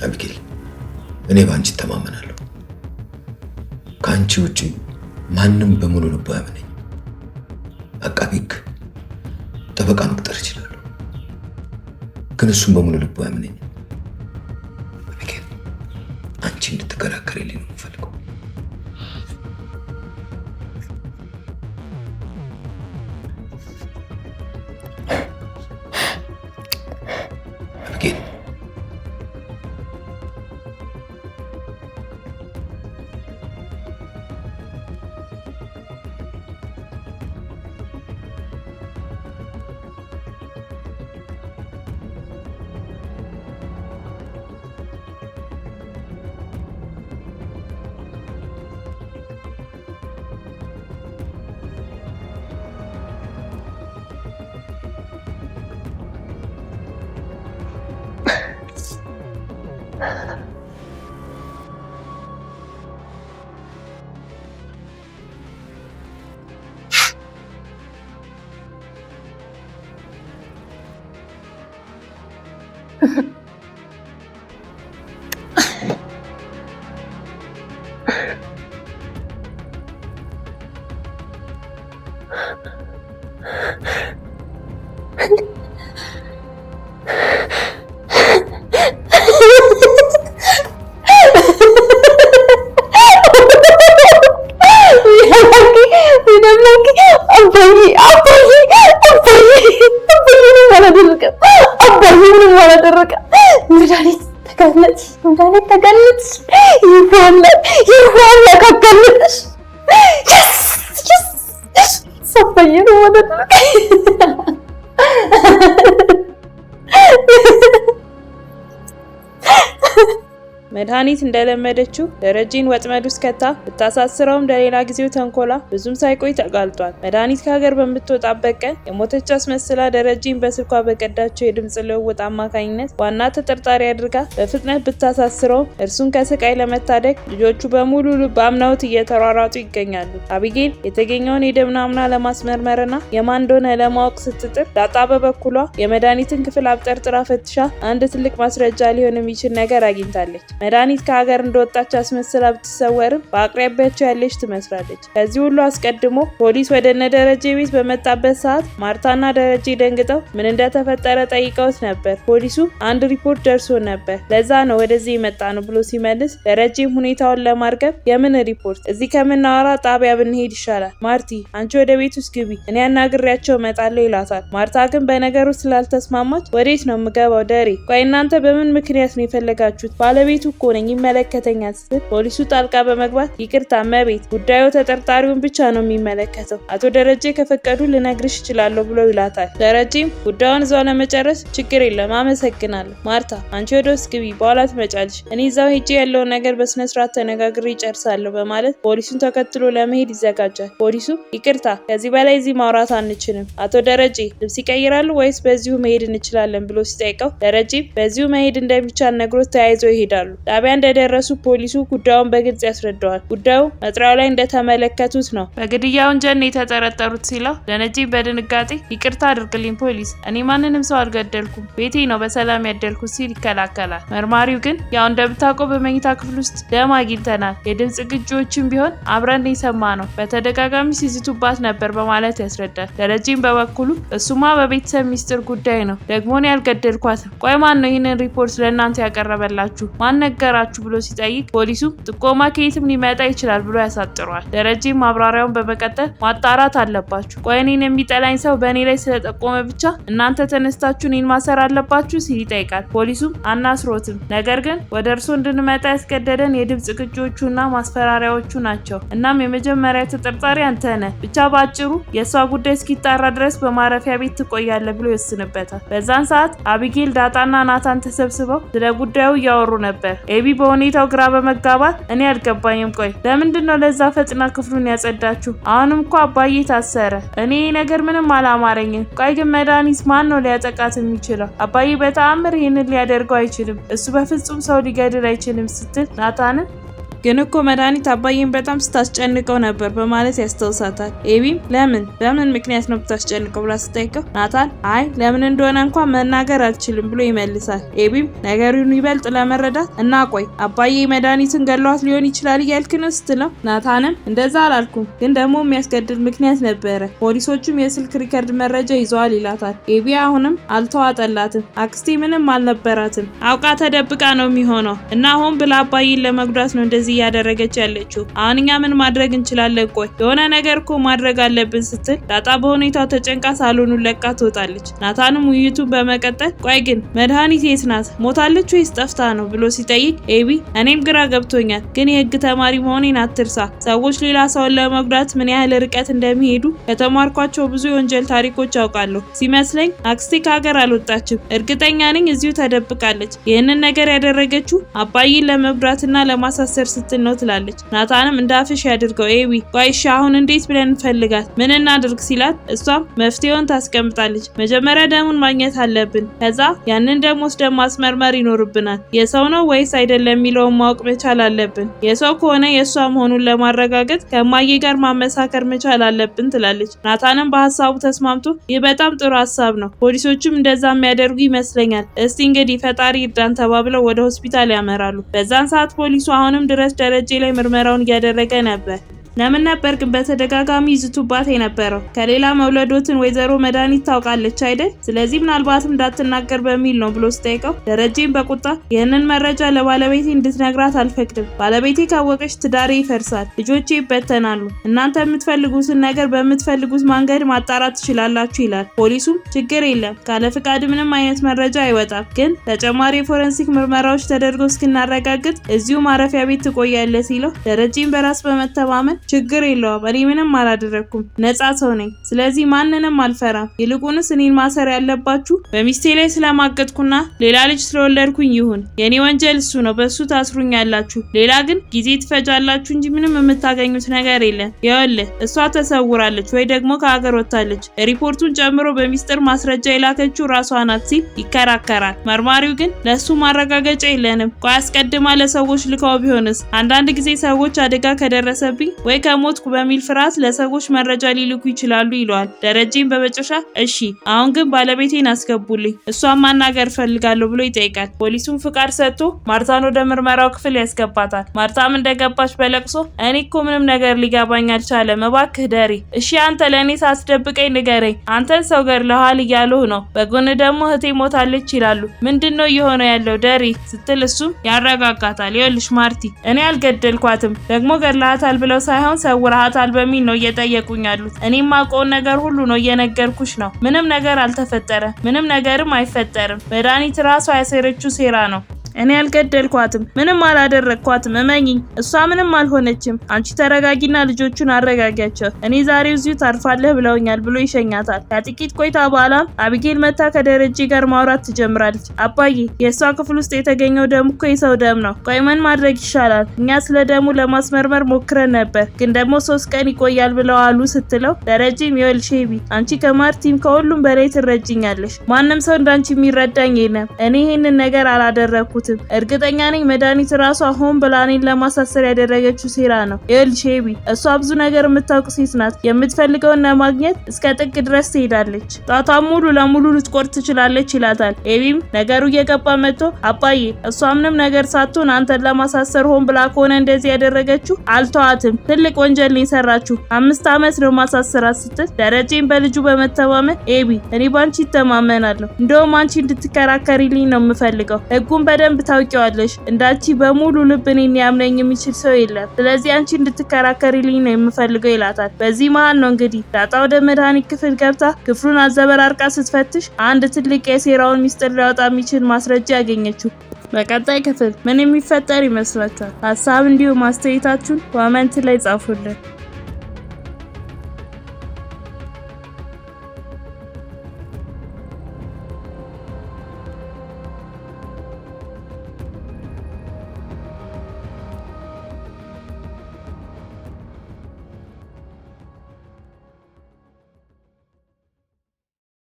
አቢጌል እኔ ባንቺ ተማመናለሁ። ካንቺ ውጪ ማንም በሙሉ ልቡ ያምነኝ። አቃቤ ሕግ ጠበቃ መቅጠር ይችላል፣ ግን እሱም በሙሉ ልቡ ያምነኝ። አቢጌል አንቺ እንድትከራከሪልኝ ነው የምፈልገው። አቢጌል መድኃኒት ተገለጽ ይሆናል ያካከለሽ ሰፈየሩ ማለት ነው። መድኃኒት እንደለመደችው ደረጀን ወጥመድ ውስጥ ከታ ብታሳስረውም ለሌላ ጊዜው ተንኮላ ብዙም ሳይቆይ ተጋልጧል። መድኃኒት ከሀገር በምትወጣበት ቀን የሞተች አስመስላ ደረጀን በስልኳ በቀዳቸው የድምጽ ልውውጥ አማካኝነት ዋና ተጠርጣሪ አድርጋ በፍጥነት ብታሳስረውም እርሱን ከስቃይ ለመታደግ ልጆቹ በሙሉ ልብ አምነውት እየተሯሯጡ ይገኛሉ። አቢጌል የተገኘውን የደም ናሙና ለማስመርመርና የማን እንደሆነ ለማወቅ ስትጥር፣ ዳጣ በበኩሏ የመድኃኒትን ክፍል አብጠርጥራ ፈትሻ አንድ ትልቅ ማስረጃ ሊሆን የሚችል ነገር አግኝታለች። መድኃኒት ከሀገር እንደወጣች አስመስላ ብትሰወርም በአቅራቢያቸው ያለች ትመስላለች። ከዚህ ሁሉ አስቀድሞ ፖሊስ ወደ እነ ደረጀ ቤት በመጣበት ሰዓት ማርታና ደረጀ ደንግጠው ምን እንደተፈጠረ ጠይቀውት ነበር። ፖሊሱ አንድ ሪፖርት ደርሶ ነበር፣ ለዛ ነው ወደዚህ የመጣ ነው ብሎ ሲመልስ፣ ደረጀም ሁኔታውን ለማርገብ የምን ሪፖርት፣ እዚህ ከምናወራ ጣቢያ ብንሄድ ይሻላል። ማርቲ አንቺ ወደ ቤት ውስጥ ግቢ፣ እኔ አናግሬያቸው እመጣለሁ ይላታል። ማርታ ግን በነገሩ ስላልተስማማች ወዴት ነው የምገባው ደሬ? ቆይ እናንተ በምን ምክንያት ነው የፈለጋችሁት? ባለቤቱ እኮ ነኝ ይመለከተኛል ስትል ፖሊሱ ጣልቃ በመግባት ይቅርታ እመቤት፣ ጉዳዩ ተጠርጣሪውን ብቻ ነው የሚመለከተው፣ አቶ ደረጀ ከፈቀዱ ልነግርሽ እችላለሁ ብሎ ይላታል። ደረጀም ጉዳዩን እዛው ለመጨረስ ችግር የለም አመሰግናለሁ፣ ማርታ አንቺ ወደ ውስጥ ግቢ በኋላ ትመጫለሽ፣ እኔ እዛው ሄጄ ያለውን ነገር በስነ ስርዓት ተነጋግሬ ይጨርሳለሁ በማለት ፖሊሱን ተከትሎ ለመሄድ ይዘጋጃል። ፖሊሱ ይቅርታ ከዚህ በላይ እዚህ ማውራት አንችልም፣ አቶ ደረጀ ልብስ ይቀይራሉ ወይስ በዚሁ መሄድ እንችላለን ብሎ ሲጠይቀው፣ ደረጀም በዚሁ መሄድ እንደሚቻል ነግሮት ተያይዘው ይሄዳሉ። ጣቢያ እንደደረሱ ፖሊሱ ጉዳዩን በግልጽ ያስረዳዋል። ጉዳዩ መጥሪያው ላይ እንደተመለከቱት ነው። በግድያ ወንጀል ነው የተጠረጠሩት ሲለው፣ ደረጀ በድንጋጤ ይቅርታ አድርግልኝ ፖሊስ፣ እኔ ማንንም ሰው አልገደልኩም፣ ቤቴ ነው በሰላም ያደርኩት ሲል ይከላከላል። መርማሪው ግን ያው እንደምታውቀው በመኝታ ክፍል ውስጥ ደም አግኝተናል፣ የድምጽ ቅጂዎችን ቢሆን አብረን የሰማ ነው፣ በተደጋጋሚ ሲዝቱባት ነበር በማለት ያስረዳል። ደረጀም በበኩሉ እሱማ በቤተሰብ ሚስጥር ጉዳይ ነው፣ ደግሞ እኔ አልገደልኳትም፣ ቆይ ማን ነው ይህንን ሪፖርት ለእናንተ ያቀረበላችሁ? ማን ነገራችሁ ብሎ ሲጠይቅ ፖሊሱ ጥቆማ ከየትም ሊመጣ ይችላል ብሎ ያሳጥረዋል። ደረጀም ማብራሪያውን በመቀጠል ማጣራት አለባችሁ፣ ቆይ እኔን የሚጠላኝ ሰው በእኔ ላይ ስለጠቆመ ብቻ እናንተ ተነስታችሁ እኔን ማሰር አለባችሁ ሲል ይጠይቃል። ፖሊሱም አናስሮትም፣ ነገር ግን ወደ እርሶ እንድንመጣ ያስገደደን የድምጽ ቅጂዎቹና ማስፈራሪያዎቹ ናቸው። እናም የመጀመሪያ ተጠርጣሪ አንተ ነህ፣ ብቻ ባጭሩ የእሷ ጉዳይ እስኪጣራ ድረስ በማረፊያ ቤት ትቆያለህ ብሎ ይወስንበታል። በዛን ሰዓት አቢጌል፣ ዳጣና ናታን ተሰብስበው ስለ ጉዳዩ እያወሩ ነበር። ኤቢ በሁኔታው ግራ በመጋባት እኔ አልገባኝም፣ ቆይ ለምንድነው ለዛ ፈጥና ክፍሉን ያጸዳችሁ? አሁንም እኮ አባዬ ታሰረ፣ እኔ ነገር ምንም አላማረኝም። ቆይ ግን መድኃኒት ማን ነው ሊያጠቃት የሚችለው? አባዬ በተአምር ይህንን ሊያደርገው አይችልም፣ እሱ በፍጹም ሰው ሊገድል አይችልም ስትል ናታንን ግን እኮ መድኃኒት አባዬን በጣም ስታስጨንቀው ነበር በማለት ያስታውሳታል። ኤቢም በምን ምክንያት ነው ብታስጨንቀው ብላ ስጠይቀው ናታን አይ ለምን እንደሆነ እንኳን መናገር አልችልም ብሎ ይመልሳል። ኤቢም ነገሩን ይበልጥ ለመረዳት እና ቆይ አባዬ መድኃኒትን ገሏት ሊሆን ይችላል እያልክ ነው ስትለው ናታንም እንደዛ አላልኩም፣ ግን ደግሞ የሚያስገድድ ምክንያት ነበረ፣ ፖሊሶቹም የስልክ ሪከርድ መረጃ ይዘዋል ይላታል። ኤቢ አሁንም አልተዋጠላትም። አክስቴ ምንም አልነበራትም፣ አውቃ ተደብቃ ነው የሚሆነው እና አሁን ብላ አባዬን ለመጉዳት ነው እንደዚህ እያደረገች ያለችው። አሁን እኛ ምን ማድረግ እንችላለን? ቆይ የሆነ ነገር እኮ ማድረግ አለብን ስትል ዳጣ በሁኔታው ተጨንቃ ሳሎኑን ለቃ ትወጣለች። ናታንም ውይይቱን በመቀጠል ቆይ ግን መድኃኒት የት ናት? ሞታለች ወይስ ጠፍታ ነው ብሎ ሲጠይቅ ኤቢ እኔም ግራ ገብቶኛል፣ ግን የህግ ተማሪ መሆኔን አትርሳ። ሰዎች ሌላ ሰውን ለመጉዳት ምን ያህል ርቀት እንደሚሄዱ ከተማርኳቸው ብዙ የወንጀል ታሪኮች አውቃለሁ። ሲመስለኝ አክስቴ ከሀገር አልወጣችም፣ እርግጠኛ ነኝ እዚሁ ተደብቃለች። ይህንን ነገር ያደረገችው አባዬን ለመጉዳትና ለማሳሰር ስትል ነው ትላለች። ናታንም እንዳፍሽ ያድርገው ኤቢ፣ ቆይ እሺ አሁን እንዴት ብለን እንፈልጋት? ምን እናድርግ ሲላት እሷም መፍትሄውን ታስቀምጣለች። መጀመሪያ ደሙን ማግኘት አለብን፣ ከዛ ያንን ደም ወስደን ማስመርመር ይኖርብናል። የሰው ነው ወይስ አይደለም የሚለውን ማወቅ መቻል አለብን። የሰው ከሆነ የእሷ መሆኑን ለማረጋገጥ ከማዬ ጋር ማመሳከር መቻል አለብን ትላለች። ናታንም በሀሳቡ ተስማምቶ ይህ በጣም ጥሩ ሀሳብ ነው፣ ፖሊሶቹም እንደዛ የሚያደርጉ ይመስለኛል። እስቲ እንግዲህ ፈጣሪ ይርዳን ተባብለው ወደ ሆስፒታል ያመራሉ። በዛን ሰዓት ፖሊሱ አሁንም ድረስ ደረጀ ላይ ምርመራውን እያደረገ ነበር። ለምን ነበር ግን በተደጋጋሚ ይዝቱባት የነበረው? ከሌላ መውለዶትን ወይዘሮ መድኃኒት ታውቃለች አይደል? ስለዚህ ምናልባትም እንዳትናገር በሚል ነው ብሎ ስጠይቀው ደረጀም በቁጣ ይህንን መረጃ ለባለቤቴ እንድትነግራት አልፈቅድም። ባለቤቴ ካወቀች ትዳሬ ይፈርሳል፣ ልጆቼ ይበተናሉ። እናንተ የምትፈልጉትን ነገር በምትፈልጉት መንገድ ማጣራት ትችላላችሁ ይላል። ፖሊሱም ችግር የለም፣ ካለ ፍቃድ ምንም አይነት መረጃ አይወጣም፣ ግን ተጨማሪ የፎረንሲክ ምርመራዎች ተደርገው እስክናረጋግጥ እዚሁ ማረፊያ ቤት ትቆያለህ ሲለው ደረጀም በራስ በመተማመን ችግር የለውም፣ እኔ ምንም አላደረኩም፣ ነፃ ሰው ነኝ፣ ስለዚህ ማንንም አልፈራም። ይልቁንስ እኔን ማሰር ያለባችሁ በሚስቴ ላይ ስለማገጥኩና ሌላ ልጅ ስለወለድኩኝ ይሁን። የኔ ወንጀል እሱ ነው፣ በሱ ታስሩኛላችሁ። ሌላ ግን ጊዜ ትፈጃላችሁ እንጂ ምንም የምታገኙት ነገር የለም። ይኸውልህ እሷ ተሰውራለች ወይ ደግሞ ከሀገር ወጥታለች። ሪፖርቱን ጨምሮ በሚስጥር ማስረጃ የላከችው ራሷ ናት ሲል ይከራከራል። መርማሪው ግን ለሱ ማረጋገጫ የለንም። ቆይ አስቀድማ ለሰዎች ልካው ቢሆንስ? አንዳንድ ጊዜ ሰዎች አደጋ ከደረሰብኝ ወይ ከሞትኩ በሚል ፍርሃት ለሰዎች መረጃ ሊልኩ ይችላሉ ይለዋል። ደረጀም በመጨረሻ እሺ አሁን ግን ባለቤቴን አስገቡልኝ፣ እሷን ማናገር ፈልጋለሁ ብሎ ይጠይቃል። ፖሊሱም ፍቃድ ሰጥቶ ማርታን ወደ ምርመራው ክፍል ያስገባታል። ማርታም እንደገባች በለቅሶ እኔ እኮ ምንም ነገር ሊገባኝ አልቻለም፣ እባክህ ደሪ፣ እሺ አንተ ለእኔ ሳትደብቀኝ ንገረኝ፣ አንተን ሰው ገድለሃል እያሉህ ነው፣ በጎን ደግሞ እህቴ ሞታለች ይላሉ፣ ምንድነው እየሆነ ያለው ደሪ ስትል እሱም ያረጋጋታል። ይኸውልሽ ማርቲ እኔ አልገደልኳትም፣ ደግሞ ገድለሃታል ብለው ሳይሆን ሰውረሃታል በሚል ነው እየጠየቁኝ ያሉት። እኔም ማውቀውን ነገር ሁሉ ነው እየነገርኩሽ ነው። ምንም ነገር አልተፈጠረ፣ ምንም ነገርም አይፈጠርም። መድኃኒት ራሷ ያሰረችው ሴራ ነው። እኔ አልገደልኳትም፣ ምንም አላደረግኳትም፣ እመኚኝ፣ እሷ ምንም አልሆነችም። አንቺ ተረጋጊና ልጆቹን አረጋጊያቸው፣ እኔ ዛሬው እዚሁ ታርፋለህ ብለውኛል ብሎ ይሸኛታል። ከጥቂት ቆይታ በኋላ አቢጌል መታ ከደረጀ ጋር ማውራት ትጀምራለች። አባዬ የእሷ ክፍል ውስጥ የተገኘው ደም እኮ የሰው ደም ነው። ቆይ ምን ማድረግ ይሻላል? እኛ ስለ ደሙ ለማስመርመር ሞክረን ነበር፣ ግን ደግሞ 3 ቀን ይቆያል ብለው አሉ ስትለው ደረጀም ይኸውልሽ ኤቢ፣ አንቺ ከማርቲም ከሁሉም በላይ ትረጅኛለሽ። ማንም ሰው እንዳንቺ የሚረዳኝ የለም። እኔ ይሄንን ነገር አላደረኩት። እርግጠኛ ነኝ መድኃኒት ራሷ ሆን ብላ እኔን ለማሳሰር ያደረገችው ሴራ ነው። ይኸውልሽ ኤቢ፣ እሷ ብዙ ነገር የምታውቅ ሴት ናት። የምትፈልገውን ለማግኘት እስከ ጥግ ድረስ ትሄዳለች። ጣቷን ሙሉ ለሙሉ ልትቆርጥ ትችላለች ይላታል። ኤቢም ነገሩ እየገባ መጥቶ አባዬ እሷ ምንም ነገር ሳትሆን አንተን ለማሳሰር ሆን ብላ ከሆነ እንደዚህ ያደረገችው አልተዋትም፣ ትልቅ ወንጀል ነው የሰራችው፣ 5 ዓመት ነው ማሳሰራት ስትል ደረጀም በልጁ በመተማመን ኤቢ እኔ ባንቺ ተማመናለሁ፣ እንደውም አንቺ እንድትከራከሪልኝ ነው የምፈልገው። ህጉን በደንብ ታውቂዋለሽ፣ እንዳንቺ በሙሉ ልብ እኔን ያምነኝ የሚችል ሰው የለም፣ ስለዚህ አንቺ እንድትከራከሪልኝ ነው የምፈልገው ይላታል። በዚህ መሃል ነው እንግዲህ ዳጣ ወደ መድኃኒት ክፍል ገብታ ክፍሉን አዘበራርቃ ስትፈትሽ አንድ ትልቅ የሴራውን ሚስጥር ሊያወጣ የሚችል ማስረጃ ያገኘችው። በቀጣይ ክፍል ምን የሚፈጠር ይመስላችኋል? ሀሳብ እንዲሁም አስተያየታችሁን ኮሜንት ላይ ጻፉልን።